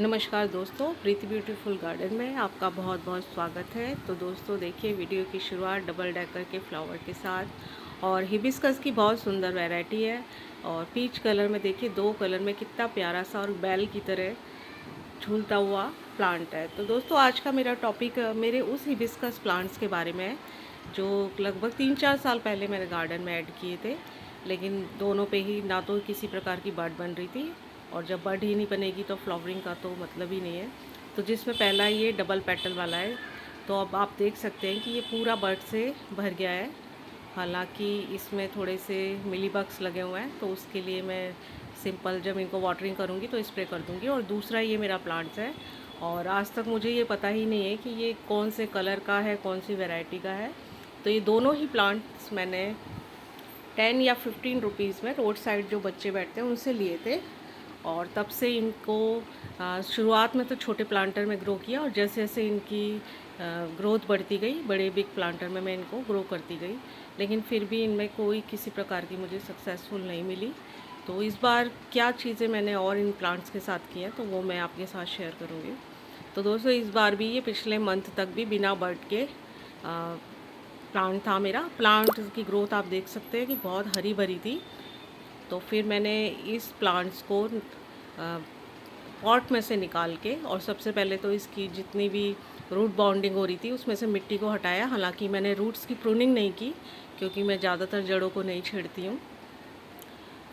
नमस्कार दोस्तों, प्रीति beautiful garden में आपका बहुत बहुत स्वागत है। तो दोस्तों देखिए, वीडियो की शुरुआत डबल डेकर के फ्लावर के साथ और हिबिस्कस की बहुत सुंदर वैरायटी है। और पीच कलर में देखिए, दो कलर में कितना प्यारा सा और बैल की तरह झूलता हुआ प्लांट है। तो दोस्तों आज का मेरा टॉपिक मेरे उस हिबिस्कस प्लांट्स के बारे में है जो लगभग 3-4 साल पहले मेरे गार्डन में ऐड किए थे, लेकिन दोनों पे ही ना तो किसी प्रकार की बड बन रही थी, और जब बड ही नहीं बनेगी तो फ्लावरिंग का तो मतलब ही नहीं है। तो जिसमें पहला ये डबल पेटल वाला है, तो अब आप देख सकते हैं कि ये पूरा बड से भर गया है। हालांकि इसमें थोड़े से मिली बग्स लगे हुए हैं, तो उसके लिए मैं सिंपल जब इनको वाटरिंग करूँगी तो स्प्रे कर दूँगी। और दूसरा ये मेरा प्लांट्स है, और आज तक मुझे ये पता ही नहीं है कि ये कौन से कलर का है, कौन सी वैरायटी का है। तो ये दोनों ही प्लांट्स मैंने 10 या 15 रुपीज़ में रोड साइड जो बच्चे बैठते हैं उनसे लिए थे। और तब से इनको शुरुआत में तो छोटे प्लांटर में ग्रो किया, और जैसे जैसे इनकी ग्रोथ बढ़ती गई बड़े बिग प्लांटर में मैं इनको ग्रो करती गई, लेकिन फिर भी इनमें कोई किसी प्रकार की मुझे सक्सेसफुल नहीं मिली। तो इस बार क्या चीज़ें मैंने और इन प्लांट्स के साथ की हैं तो वो मैं आपके साथ शेयर करूँगी। तो दोस्तों इस बार भी ये पिछले मंथ तक भी बिना बड के प्लांट था मेरा। प्लांट की ग्रोथ आप देख सकते हैं कि बहुत हरी भरी थी। तो फिर मैंने इस प्लांट्स को पॉट में से निकाल के, और सबसे पहले तो इसकी जितनी भी रूट बाउंडिंग हो रही थी उसमें से मिट्टी को हटाया। हालांकि मैंने रूट्स की प्रूनिंग नहीं की, क्योंकि मैं ज़्यादातर जड़ों को नहीं छेड़ती हूँ।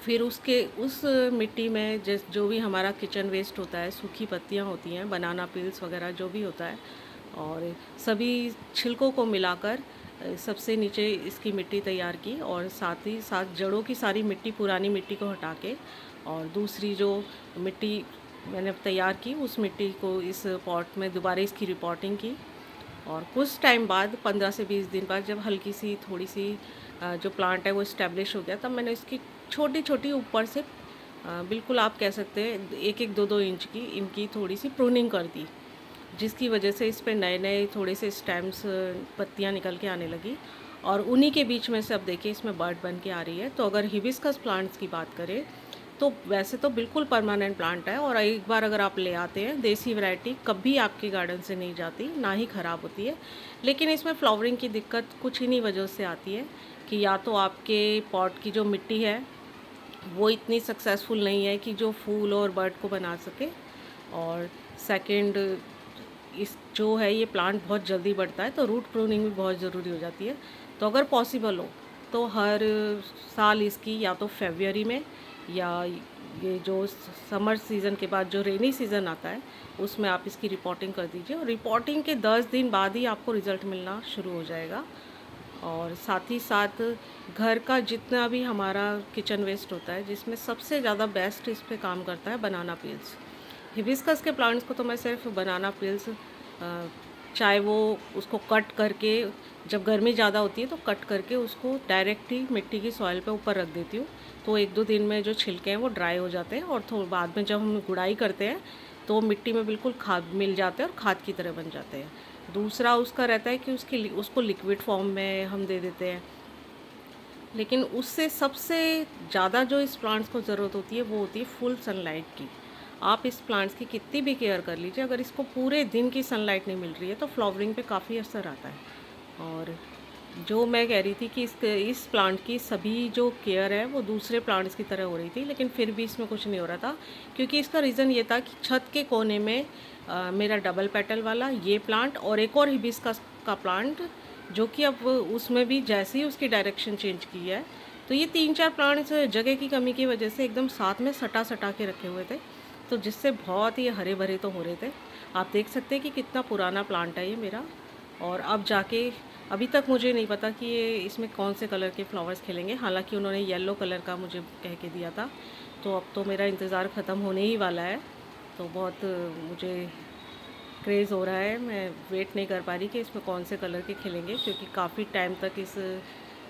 फिर उसके उस मिट्टी में जो भी हमारा किचन वेस्ट होता है, सूखी पत्तियाँ होती हैं, बनाना पील्स वगैरह जो भी होता है, और सभी छिलकों को मिलाकर सबसे नीचे इसकी मिट्टी तैयार की, और साथ ही साथ जड़ों की सारी मिट्टी, पुरानी मिट्टी को हटा के, और दूसरी जो मिट्टी मैंने तैयार की उस मिट्टी को इस पॉट में दोबारा इसकी रिपोर्टिंग की। और कुछ टाइम बाद 15 से 20 दिन बाद जब हल्की सी थोड़ी सी जो प्लांट है वो इस्टेब्लिश हो गया, तब मैंने इसकी छोटी छोटी ऊपर से बिल्कुल आप कह सकते हैं 1-1, 2-2 इंच की इनकी थोड़ी सी प्रूनिंग कर दी, जिसकी वजह से इस पे नए नए थोड़े से स्टेम्स, पत्तियां निकल के आने लगी। और उन्हीं के बीच में से अब देखिए इसमें बर्ड बन के आ रही है। तो अगर हिबिस्कस प्लांट्स की बात करें तो वैसे तो बिल्कुल परमानेंट प्लांट है, और एक बार अगर आप ले आते हैं देसी वैरायटी, कभी आपके गार्डन से नहीं जाती, ना ही ख़राब होती है। लेकिन इसमें फ्लावरिंग की दिक्कत कुछ इन्हीं वजह से आती है कि या तो आपके पॉट की जो मिट्टी है वो इतनी सक्सेसफुल नहीं है कि जो फूल और बर्ड को बना सके, और सेकंड इस जो है ये प्लांट बहुत जल्दी बढ़ता है, तो रूट प्रूनिंग भी बहुत ज़रूरी हो जाती है। तो अगर पॉसिबल हो तो हर साल इसकी या तो फरवरी में, या ये जो समर सीज़न के बाद जो रेनी सीज़न आता है उसमें आप इसकी रिपोर्टिंग कर दीजिए, और रिपोर्टिंग के 10 दिन बाद ही आपको रिज़ल्ट मिलना शुरू हो जाएगा। और साथ ही साथ घर का जितना भी हमारा किचन वेस्ट होता है, जिसमें सबसे ज़्यादा बेस्ट इस पे काम करता है बनाना पील्स। हिबिस्कस के प्लांट्स को तो मैं सिर्फ बनाना पील्स, चाहे वो उसको कट करके, जब गर्मी ज़्यादा होती है तो कट करके उसको डायरेक्ट ही मिट्टी की सॉइल पे ऊपर रख देती हूँ। तो 1-2 दिन में जो छिलके हैं वो ड्राई हो जाते हैं, और थोड़ा बाद में जब हम गुड़ाई करते हैं तो मिट्टी में बिल्कुल खाद मिल जाते हैं और खाद की तरह बन जाते हैं। दूसरा उसका रहता है कि उसको लिक्विड फॉर्म में हम दे देते हैं। लेकिन उससे सबसे ज़्यादा जो इस प्लांट्स को ज़रूरत होती है वो होती है फुल सनलाइट की। आप इस प्लांट्स की कितनी भी केयर कर लीजिए, अगर इसको पूरे दिन की सनलाइट नहीं मिल रही है तो फ्लावरिंग पे काफ़ी असर आता है। और जो मैं कह रही थी कि इस प्लांट की सभी जो केयर है वो दूसरे प्लांट्स की तरह हो रही थी, लेकिन फिर भी इसमें कुछ नहीं हो रहा था, क्योंकि इसका रीज़न ये था कि छत के कोने में मेरा डबल पेटल वाला ये प्लांट और एक और हिबिस्कस का प्लांट, जो कि अब उसमें भी जैसे ही उसकी डायरेक्शन चेंज की है, तो ये 3-4 प्लांट्स जगह की कमी की वजह से एकदम साथ में सटा सटा के रखे हुए थे, तो जिससे बहुत ही हरे भरे तो हो रहे थे। आप देख सकते हैं कि कितना पुराना प्लांट है ये मेरा। और अब जाके अभी तक मुझे नहीं पता कि ये इसमें कौन से कलर के फ्लावर्स खिलेंगे। हालांकि उन्होंने येलो कलर का मुझे कह के दिया था, तो अब तो मेरा इंतज़ार ख़त्म होने ही वाला है। तो बहुत मुझे क्रेज़ हो रहा है, मैं वेट नहीं कर पा रही कि इसमें कौन से कलर के खिलेंगे, क्योंकि काफ़ी टाइम तक इस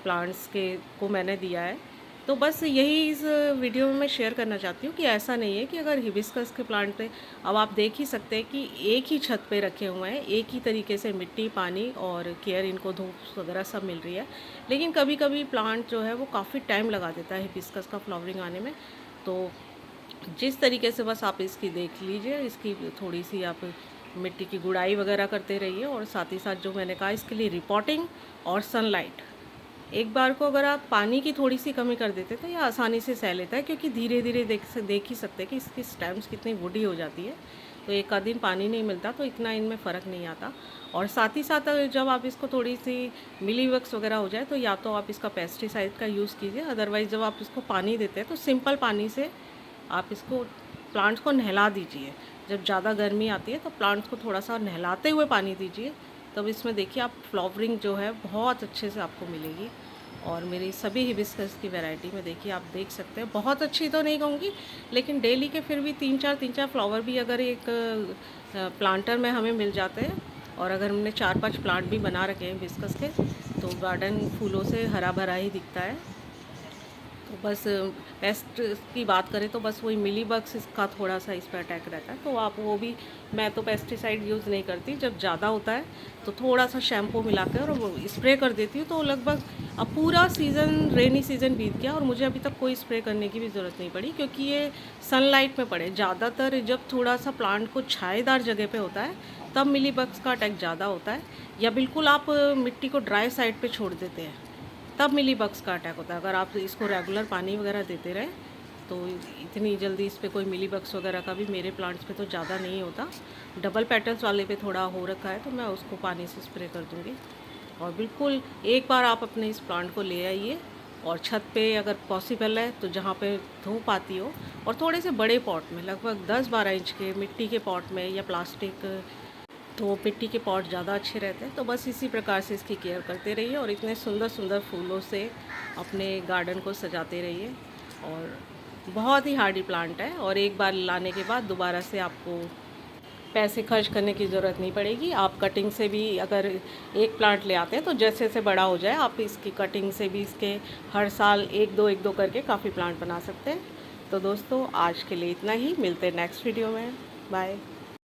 प्लांट्स के को मैंने दिया है। तो बस यही इस वीडियो में मैं शेयर करना चाहती हूँ कि ऐसा नहीं है कि अगर हिबिस्कस के प्लांट पे, अब आप देख ही सकते हैं कि एक ही छत पे रखे हुए हैं, एक ही तरीके से मिट्टी, पानी और केयर, इनको धूप वगैरह सब मिल रही है। लेकिन कभी कभी प्लांट जो है वो काफ़ी टाइम लगा देता है हिबिस्कस का फ्लावरिंग आने में। तो जिस तरीके से बस आप इसकी देख लीजिए, इसकी थोड़ी सी आप मिट्टी की गुड़ाई वगैरह करते रहिए, और साथ ही साथ जो मैंने कहा इसके लिए रिपोर्टिंग और सनलाइट। एक बार को अगर आप पानी की थोड़ी सी कमी कर देते तो ये आसानी से सह लेता है, क्योंकि धीरे धीरे देख ही सकते हैं कि इसकी स्टेम्स कितनी वुडी हो जाती है। तो एक आध दिन पानी नहीं मिलता तो इतना इनमें फ़र्क नहीं आता। और साथ ही साथ जब आप इसको थोड़ी सी मिलीबग्स वगैरह हो जाए तो या तो आप इसका पेस्टिसाइड का यूज़ कीजिए, अदरवाइज़ जब आप इसको पानी देते हैं तो सिंपल पानी से आप इसको प्लांट्स को नहला दीजिए। जब ज़्यादा गर्मी आती है तो प्लांट्स को थोड़ा सा नहलाते हुए पानी दीजिए, तब इसमें देखिए आप फ्लावरिंग जो है बहुत अच्छे से आपको मिलेगी। और मेरी सभी हिबिस्कस की वैरायटी में देखिए आप देख सकते हैं, बहुत अच्छी तो नहीं कहूँगी, लेकिन डेली के फिर भी तीन चार फ्लावर भी अगर एक प्लांटर में हमें मिल जाते हैं, और अगर हमने 4-5 प्लांट भी बना रखे हैं हिबिस्कस के, तो गार्डन फूलों से हरा भरा ही दिखता है। तो बस पेस्ट की बात करें तो बस वही मिलीबग्स इसका थोड़ा सा इस पर अटैक रहता है, तो आप वो भी, मैं तो पेस्टिसाइड यूज़ नहीं करती। जब ज़्यादा होता है तो थोड़ा सा शैम्पू मिला कर और स्प्रे कर देती हूँ, तो लगभग अब पूरा सीज़न, रेनी सीज़न बीत गया और मुझे अभी तक कोई स्प्रे करने की भी ज़रूरत नहीं पड़ी, क्योंकि ये सनलाइट में पड़े। ज़्यादातर जब थोड़ा सा प्लांट को छाएदार जगह पे होता है तब मिलीबग्स का अटैक ज़्यादा होता है, या बिल्कुल आप मिट्टी को ड्राई साइड पे छोड़ देते हैं तब मिलीबग्स का अटैक होता है। अगर आप इसको रेगुलर पानी वगैरह देते रहे तो इतनी जल्दी इस पर कोई मिलीबग्स वगैरह का भी मेरे प्लांट्स पे तो ज़्यादा नहीं होता। डबल पेटल्स वाले पे थोड़ा हो रखा है तो मैं उसको पानी से स्प्रे कर दूँगी। और बिल्कुल एक बार आप अपने इस प्लांट को ले आइए, और छत पे अगर पॉसिबल है तो जहाँ पे धूप आती हो, और थोड़े से बड़े पॉट में, लगभग 10-12 इंच के मिट्टी के पॉट में या प्लास्टिक, तो मिट्टी के पॉट ज़्यादा अच्छे रहते हैं। तो बस इसी प्रकार से इसकी केयर करते रहिए और इतने सुंदर सुंदर फूलों से अपने गार्डन को सजाते रहिए। और बहुत ही हार्डी प्लांट है, और एक बार लाने के बाद दोबारा से आपको पैसे खर्च करने की ज़रूरत नहीं पड़ेगी। आप कटिंग से भी अगर एक प्लांट ले आते हैं तो जैसे जैसे बड़ा हो जाए आप इसकी कटिंग से भी इसके हर साल एक दो करके काफ़ी प्लांट बना सकते हैं। तो दोस्तों आज के लिए इतना ही, मिलते हैं नेक्स्ट वीडियो में। बाय।